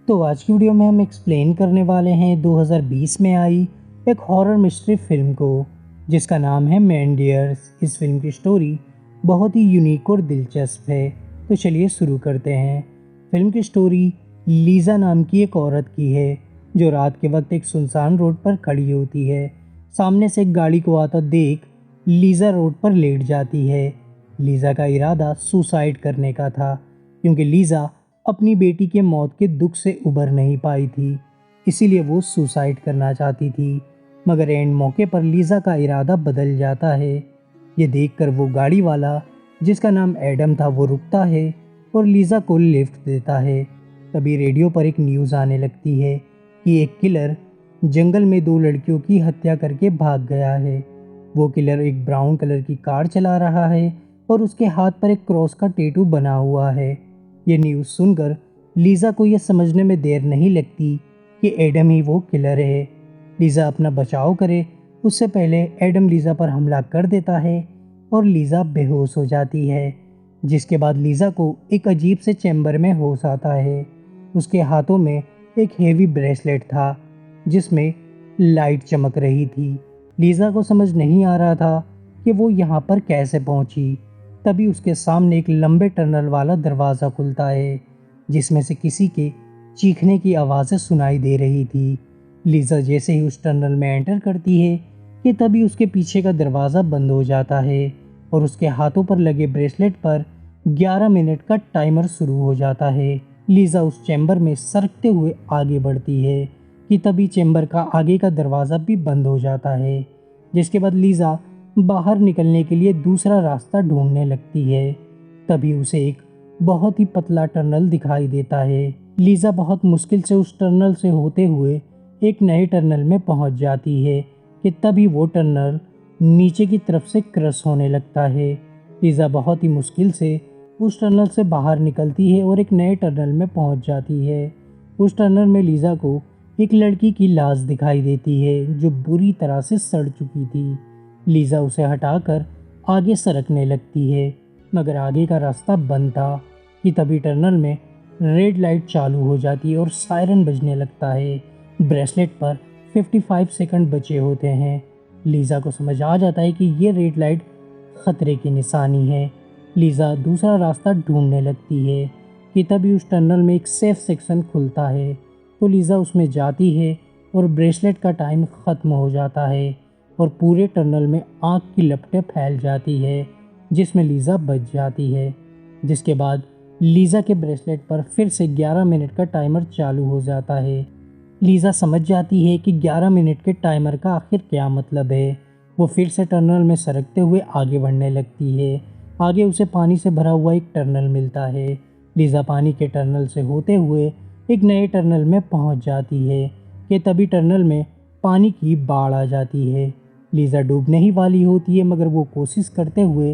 तो आज की वीडियो में हम एक्सप्लेन करने वाले हैं 2020 में आई एक हॉरर मिस्ट्री फिल्म को जिसका नाम है मैन डियर्स। इस फिल्म की स्टोरी बहुत ही यूनिक और दिलचस्प है। तो चलिए शुरू करते हैं। फिल्म की स्टोरी लीज़ा नाम की एक औरत की है जो रात के वक्त एक सुनसान रोड पर खड़ी होती है। सामने से एक गाड़ी को आता देख लीज़ा रोड पर लेट जाती है। लीज़ा का इरादा सुसाइड करने का था क्योंकि लीज़ा अपनी बेटी के मौत के दुख से उबर नहीं पाई थी, इसीलिए वो सुसाइड करना चाहती थी। मगर एंड मौके पर लीज़ा का इरादा बदल जाता है। ये देखकर वो गाड़ी वाला जिसका नाम एडम था वो रुकता है और लीज़ा को लिफ्ट देता है। तभी रेडियो पर एक न्यूज़ आने लगती है कि एक किलर जंगल में 2 लड़कियों की हत्या करके भाग गया है। वो किलर एक ब्राउन कलर की कार चला रहा है और उसके हाथ पर एक क्रॉस का टैटू बना हुआ है। ये न्यूज़ सुनकर लीज़ा को यह समझने में देर नहीं लगती कि एडम ही वो किलर है। लीज़ा अपना बचाव करे उससे पहले एडम लीज़ा पर हमला कर देता है और लीज़ा बेहोश हो जाती है। जिसके बाद लीज़ा को एक अजीब से चैम्बर में होश आता है। उसके हाथों में एक हेवी ब्रेसलेट था जिसमें लाइट चमक रही थी। लीज़ा को समझ नहीं आ रहा था कि वो यहाँ पर कैसे पहुँची। तभी उसके सामने एक लंबे टनल वाला दरवाज़ा खुलता है जिसमें से किसी के चीखने की आवाज़ें सुनाई दे रही थी। लीज़ा जैसे ही उस टनल में एंटर करती है कि तभी उसके पीछे का दरवाज़ा बंद हो जाता है और उसके हाथों पर लगे ब्रेसलेट पर 11 मिनट का टाइमर शुरू हो जाता है। लीज़ा उस चैम्बर में सरकते हुए आगे बढ़ती है कि तभी चैम्बर का आगे का दरवाज़ा भी बंद हो जाता है। जिसके बाद लीज़ा बाहर निकलने के लिए दूसरा रास्ता ढूंढने लगती है। तभी उसे एक बहुत ही पतला टनल दिखाई देता है। लीज़ा बहुत मुश्किल से उस टनल से होते हुए एक नए टनल में पहुंच जाती है कि तभी वो टनल नीचे की तरफ से क्रश होने लगता है। लीज़ा बहुत ही मुश्किल से उस टनल से बाहर निकलती है और एक नए टनल में पहुंच जाती है। उस टनल में लीज़ा को एक लड़की की लाश दिखाई देती है जो बुरी तरह से सड़ चुकी थी। लीज़ा उसे हटाकर आगे सरकने लगती है मगर आगे का रास्ता बंद था कि तभी टनल में रेड लाइट चालू हो जाती है और सायरन बजने लगता है। ब्रेसलेट पर 55 सेकंड बचे होते हैं। लीज़ा को समझ आ जाता है कि ये रेड लाइट खतरे की निशानी है। लीज़ा दूसरा रास्ता ढूंढने लगती है कि तभी उस टनल में एक सेफ सेक्शन खुलता है तो लीज़ा उसमें जाती है और ब्रेसलेट का टाइम ख़त्म हो जाता है और पूरे टनल में आग की लपटें फैल जाती है जिसमें लीज़ा बच जाती है। जिसके बाद लीज़ा के ब्रेसलेट पर फिर से 11 मिनट का टाइमर चालू हो जाता है। लीज़ा समझ जाती है कि 11 मिनट के टाइमर का आखिर क्या मतलब है। वो फिर से टनल में सरकते हुए आगे बढ़ने लगती है। आगे उसे पानी से भरा हुआ एक टनल मिलता है। लीज़ा पानी के टनल से होते हुए एक नए टनल में पहुंच जाती है कि तभी टनल में पानी की बाढ़ आ जाती है। लीज़ा डूबने ही वाली होती है मगर वो कोशिश करते हुए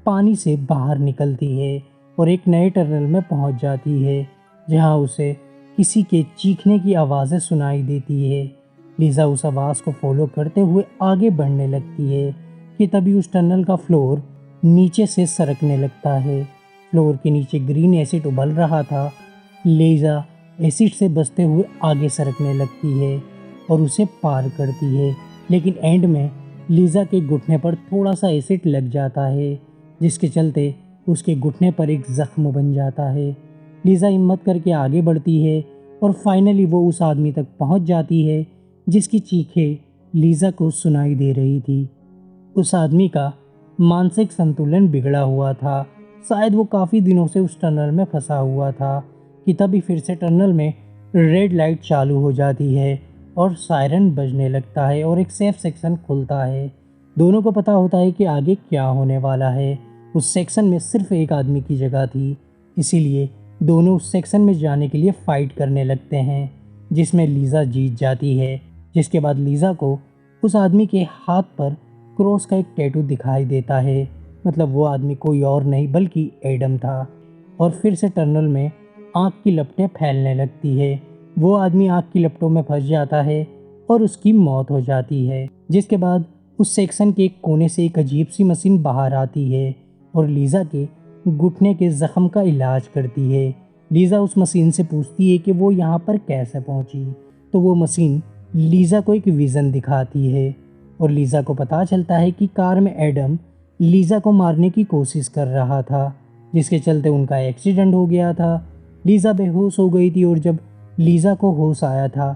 पानी से बाहर निकलती है और एक नए टनल में पहुंच जाती है जहां उसे किसी के चीखने की आवाज़ें सुनाई देती है। लीज़ा उस आवाज़ को फॉलो करते हुए आगे बढ़ने लगती है कि तभी उस टनल का फ्लोर नीचे से सरकने लगता है। फ्लोर के नीचे ग्रीन एसिड उबल रहा था। लीज़ा एसिड से बचते हुए आगे सरकने लगती है और उसे पार करती है लेकिन एंड में लीज़ा के घुटने पर थोड़ा सा एसिड लग जाता है जिसके चलते उसके घुटने पर एक ज़ख्म बन जाता है। लीज़ा हिम्मत करके आगे बढ़ती है और फाइनली वो उस आदमी तक पहुंच जाती है जिसकी चीखें लीज़ा को सुनाई दे रही थी। उस आदमी का मानसिक संतुलन बिगड़ा हुआ था। शायद वो काफ़ी दिनों से उस टनल में फंसा हुआ था कि तभी फिर से टनल में रेड लाइट चालू हो जाती है और सायरन बजने लगता है और एक सेफ सेक्शन खुलता है। दोनों को पता होता है कि आगे क्या होने वाला है। उस सेक्शन में सिर्फ एक आदमी की जगह थी, इसीलिए दोनों उस सेक्शन में जाने के लिए फाइट करने लगते हैं जिसमें लीज़ा जीत जाती है। जिसके बाद लीज़ा को उस आदमी के हाथ पर क्रॉस का एक टैटू दिखाई देता है। मतलब वो आदमी कोई और नहीं बल्कि एडम था। और फिर से टनल में आग की लपटें फैलने लगती है। वो आदमी आग की लपटों में फंस जाता है और उसकी मौत हो जाती है। जिसके बाद उस सेक्शन के एक कोने से एक अजीब सी मशीन बाहर आती है और लीज़ा के घुटने के ज़ख्म का इलाज करती है। लीज़ा उस मशीन से पूछती है कि वो यहाँ पर कैसे पहुँची। तो वो मशीन लीज़ा को एक विज़न दिखाती है और लीज़ा को पता चलता है कि कार में एडम लीज़ा को मारने की कोशिश कर रहा था, जिसके चलते उनका एक्सीडेंट हो गया था। लीज़ा बेहोश हो गई थी और जब लीज़ा को होश आया था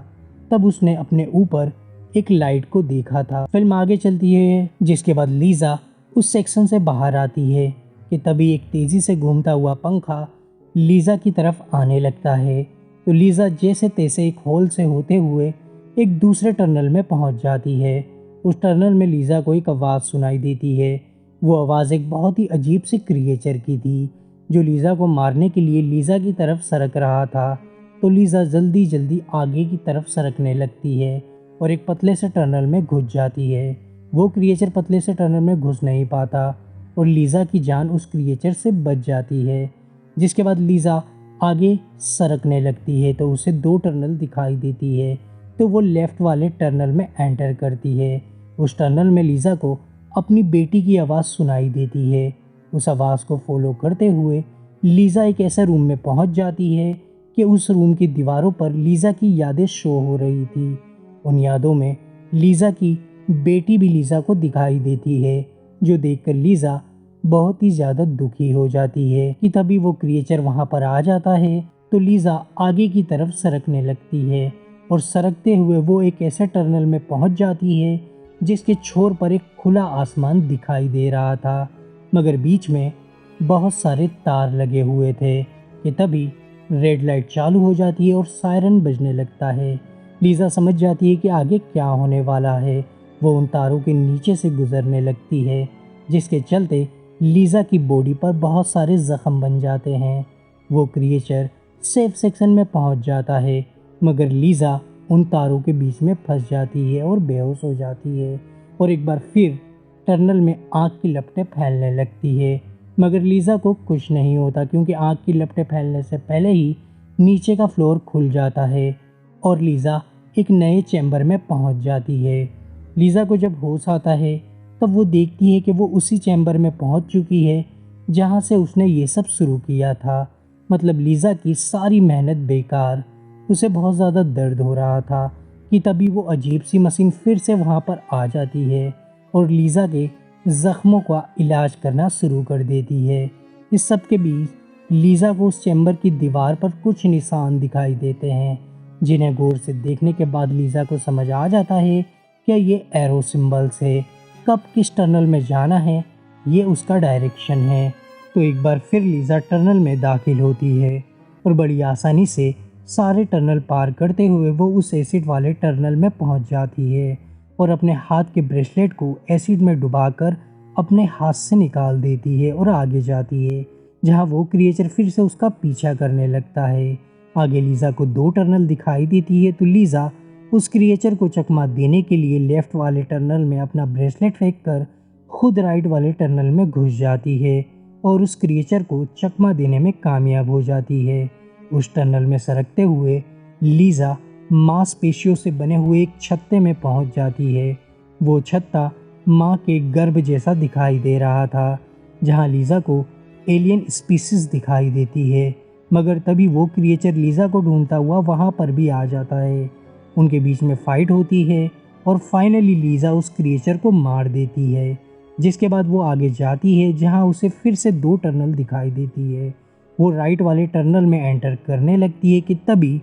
तब उसने अपने ऊपर एक लाइट को देखा था। फिल्म आगे चलती है, जिसके बाद लीज़ा उस सेक्शन से बाहर आती है कि तभी एक तेज़ी से घूमता हुआ पंखा लीज़ा की तरफ आने लगता है। तो लीज़ा जैसे तैसे एक हॉल से होते हुए एक दूसरे टनल में पहुंच जाती है। उस टनल में लीज़ा को एक आवाज़ सुनाई देती है। वो आवाज़ एक बहुत ही अजीब सी क्रिएचर की थी, जो लीज़ा को मारने के लिए लीज़ा की तरफ सरक रहा था। तो लीज़ा जल्दी जल्दी आगे की तरफ सरकने लगती है और एक पतले से टनल में घुस जाती है। वो क्रिएचर पतले से टनल में घुस नहीं पाता और लीज़ा की जान उस क्रिएचर से बच जाती है। जिसके बाद लीज़ा आगे सरकने लगती है तो उसे 2 टनल दिखाई देती है। तो वो लेफ़्ट वाले टनल में एंटर करती है। उस टनल में लीज़ा को अपनी बेटी की आवाज़ सुनाई देती है। उस आवाज़ को फॉलो करते हुए लीज़ा एक ऐसे रूम में पहुंच जाती है कि उस रूम की दीवारों पर लीज़ा की यादें शो हो रही थी। उन यादों में लीज़ा की बेटी भी लीज़ा को दिखाई देती है, जो देखकर लीज़ा बहुत ही ज़्यादा दुखी हो जाती है कि तभी वो क्रिएचर वहाँ पर आ जाता है। तो लीज़ा आगे की तरफ सरकने लगती है और सरकते हुए वो एक ऐसे टनल में पहुँच जाती है जिसके छोर पर एक खुला आसमान दिखाई दे रहा था, मगर बीच में बहुत सारे तार लगे हुए थे कि तभी रेड लाइट चालू हो जाती है और सायरन बजने लगता है। लीज़ा समझ जाती है कि आगे क्या होने वाला है। वो उन तारों के नीचे से गुजरने लगती है, जिसके चलते लीज़ा की बॉडी पर बहुत सारे ज़ख्म बन जाते हैं। वो क्रिएचर सेफ सेक्शन में पहुंच जाता है, मगर लीज़ा उन तारों के बीच में फंस जाती है और बेहोश हो जाती है और एक बार फिर टनल में आग की लपटें फैलने लगती है। मगर लीज़ा को कुछ नहीं होता, क्योंकि आग की लपटें फैलने से पहले ही नीचे का फ्लोर खुल जाता है और लीज़ा एक नए चैम्बर में पहुंच जाती है। लीज़ा को जब होश आता है तब वो देखती है कि वो उसी चैम्बर में पहुंच चुकी है जहां से उसने ये सब शुरू किया था। मतलब लीज़ा की सारी मेहनत बेकार। उसे बहुत ज़्यादा दर्द हो रहा था कि तभी वो अजीब सी मशीन फिर से वहाँ पर आ जाती है और लीज़ा के ज़ख्मों का इलाज करना शुरू कर देती है। इस सब के बीच लीज़ा को उस चैम्बर की दीवार पर कुछ निशान दिखाई देते हैं, जिन्हें गौर से देखने के बाद लीज़ा को समझ आ जाता है कि ये एरो सिंबल्स है। कब किस टनल में जाना है ये उसका डायरेक्शन है। तो एक बार फिर लीज़ा टनल में दाखिल होती है और बड़ी आसानी से सारे टनल पार करते हुए वो उस एसिड वाले टनल में पहुंच जाती है और अपने हाथ के ब्रेसलेट को एसिड में डुबाकर अपने हाथ से निकाल देती है और आगे जाती है, जहां वो क्रिएचर फिर से उसका पीछा करने लगता है। आगे लीज़ा को 2 टनल दिखाई देती है, तो लीज़ा उस क्रिएचर को चकमा देने के लिए लेफ्ट वाले टनल में अपना ब्रेसलेट फेंक कर खुद राइट वाले टनल में घुस जाती है और उस क्रिएचर को चकमा देने में कामयाब हो जाती है। उस टनल में सरकते हुए लीज़ा मांसपेशियों से बने हुए एक छत्ते में पहुंच जाती है। वो छत्ता माँ के गर्भ जैसा दिखाई दे रहा था, जहां लीज़ा को एलियन स्पीसीज दिखाई देती है। मगर तभी वो क्रिएचर लीज़ा को ढूंढता हुआ वहां पर भी आ जाता है। उनके बीच में फाइट होती है और फाइनली लीज़ा उस क्रिएचर को मार देती है, जिसके बाद वो आगे जाती है जहां उसे फिर से 2 टनल दिखाई देती है। वो राइट वाले टनल में एंटर करने लगती है कि तभी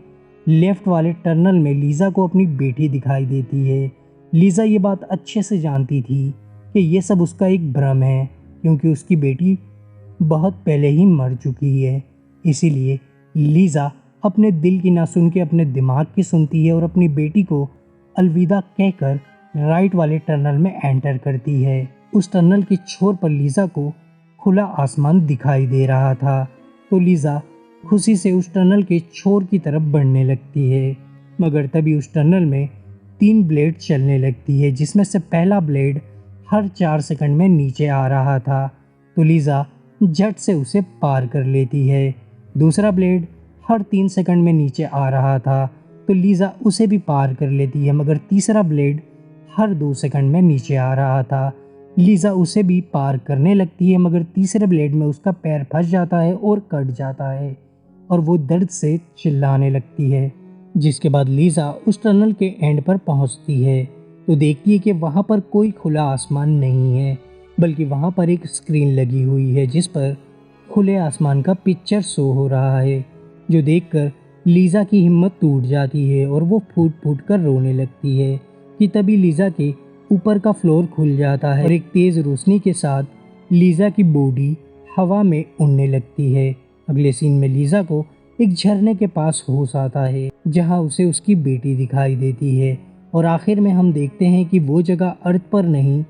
लेफ्ट वाले टनल में लीज़ा को अपनी बेटी दिखाई देती है। लीज़ा ये बात अच्छे से जानती थी कि ये सब उसका एक भ्रम है, क्योंकि उसकी बेटी बहुत पहले ही मर चुकी है। इसीलिए लीज़ा अपने दिल की ना सुन के अपने दिमाग की सुनती है और अपनी बेटी को अलविदा कहकर राइट वाले टनल में एंटर करती है। उस टनल के छोर पर लीज़ा को खुला आसमान दिखाई दे रहा था, तो लीज़ा खुशी से उस टनल के छोर की तरफ बढ़ने लगती है। मगर तभी उस टनल में 3 ब्लेड चलने लगती है, जिसमें से पहला ब्लेड हर 4 सेकंड में नीचे आ रहा था, तो लीज़ा झट से उसे पार कर लेती है। दूसरा ब्लेड हर 3 सेकंड में नीचे आ रहा था, तो लीज़ा उसे भी पार कर लेती है। मगर तीसरा ब्लेड हर 2 सेकंड में नीचे आ रहा था। लीज़ा उसे भी पार करने लगती है, मगर तीसरे ब्लेड में उसका पैर फंस जाता है और कट जाता है और वो दर्द से चिल्लाने लगती है। जिसके बाद लीज़ा उस टनल के एंड पर पहुंचती है तो देखती है कि वहाँ पर कोई खुला आसमान नहीं है, बल्कि वहाँ पर एक स्क्रीन लगी हुई है जिस पर खुले आसमान का पिक्चर शो हो रहा है, जो देखकर लीज़ा की हिम्मत टूट जाती है और वो फूट फूट कर रोने लगती है कि तभी लीज़ा के ऊपर का फ्लोर खुल जाता है और एक तेज़ रोशनी के साथ लीज़ा की बॉडी हवा में उड़ने लगती है। अगले सीन में लीज़ा को एक झरने के पास होश आता है जहां उसे उसकी बेटी दिखाई देती है और आखिर में हम देखते हैं कि वो जगह अर्थ पर नहीं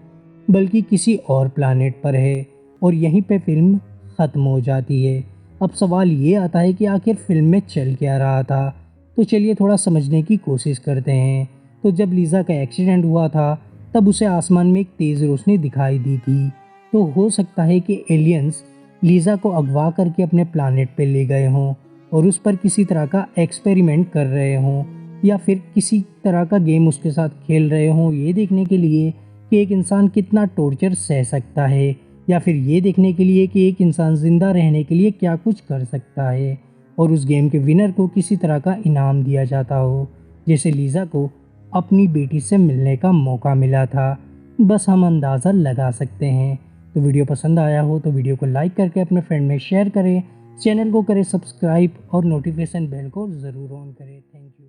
बल्कि किसी और प्लानेट पर है और यहीं पे फिल्म ख़त्म हो जाती है। अब सवाल ये आता है कि आखिर फिल्म में चल क्या रहा था, तो चलिए थोड़ा समझने की कोशिश करते हैं। तो जब लीज़ा का एक्सीडेंट हुआ था तब उसे आसमान में एक तेज़ रोशनी दिखाई दी थी, तो हो सकता है कि एलियंस लीज़ा को अगवा करके अपने प्लानेट पे ले गए हों और उस पर किसी तरह का एक्सपेरिमेंट कर रहे हों या फिर किसी तरह का गेम उसके साथ खेल रहे हों, ये देखने के लिए कि एक इंसान कितना टॉर्चर सह सकता है या फिर ये देखने के लिए कि एक इंसान ज़िंदा रहने के लिए क्या कुछ कर सकता है और उस गेम के विनर को किसी तरह का इनाम दिया जाता हो, जैसे लीज़ा को अपनी बेटी से मिलने का मौका मिला था। बस हम अंदाज़ा लगा सकते हैं। तो वीडियो पसंद आया हो तो वीडियो को लाइक करके अपने फ्रेंड में शेयर करें, चैनल को करें सब्सक्राइब और नोटिफिकेशन बेल को ज़रूर ऑन करें। Thank you.